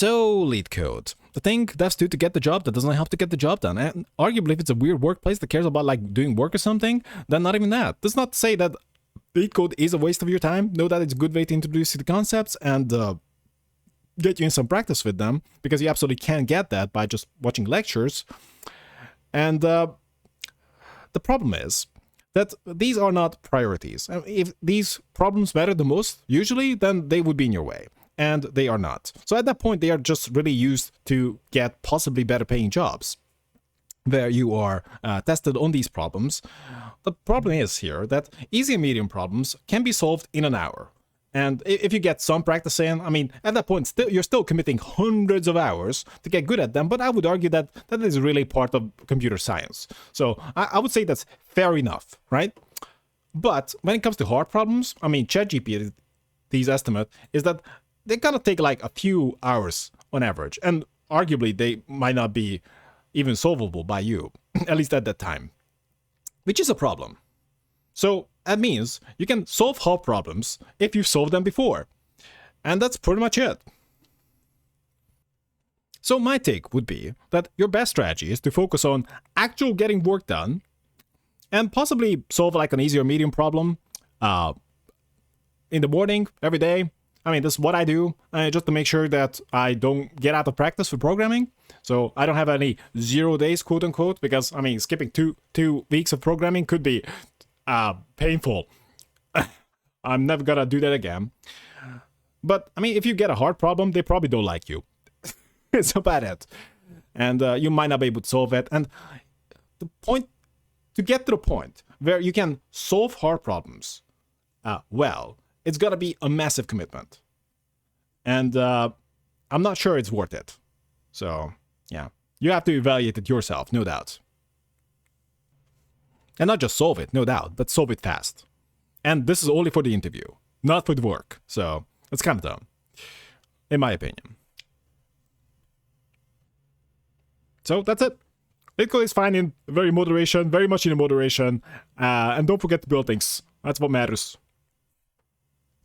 So, Leetcode. The thing devs do to get the job that doesn't have to get the job done. And arguably, if it's a weird workplace that cares about like doing work or something, then not even that. Does not say that Leetcode is a waste of your time. Know that it's a good way to introduce you to concepts and get you in some practice with them, because you absolutely can get that by just watching lectures. And the problem is that these are not priorities. If these problems matter the most, usually, then they would be in your way. And they are not. So at that point, they are just really used to get possibly better paying jobs where you are tested on these problems. The problem is here that easy and medium problems can be solved in an hour. And if you get some practice in, I mean, at that point, you're still committing hundreds of hours to get good at them, but I would argue that that is really part of computer science. So I would say that's fair enough, right? But when it comes to hard problems, I mean, ChatGPT's estimate is that they're gonna take like a few hours on average, and arguably they might not be even solvable by you, at least at that time, which is a problem. So that means you can solve hard problems if you've solved them before, and that's pretty much it. So my take would be that your best strategy is to focus on actual getting work done, and possibly solve like an easy or medium problem in the morning every day. I mean, this is what I do, just to make sure that I don't get out of practice with programming. So I don't have any 0 days, quote unquote, because, I mean, skipping two weeks of programming could be painful. I'm never gonna do that again. But, I mean, if you get a hard problem, they probably don't like you. It's about it. And you might not be able to solve it. And the point, to get to the point where you can solve hard problems well, it's gonna be a massive commitment. And I'm not sure it's worth it. So, yeah. You have to evaluate it yourself, no doubt. And not just solve it, no doubt, but solve it fast. And this is only for the interview, not for the work. So, it's kind of dumb, in my opinion. So, that's it. Leetcode is fine in very much in moderation. And don't forget to build things. That's what matters.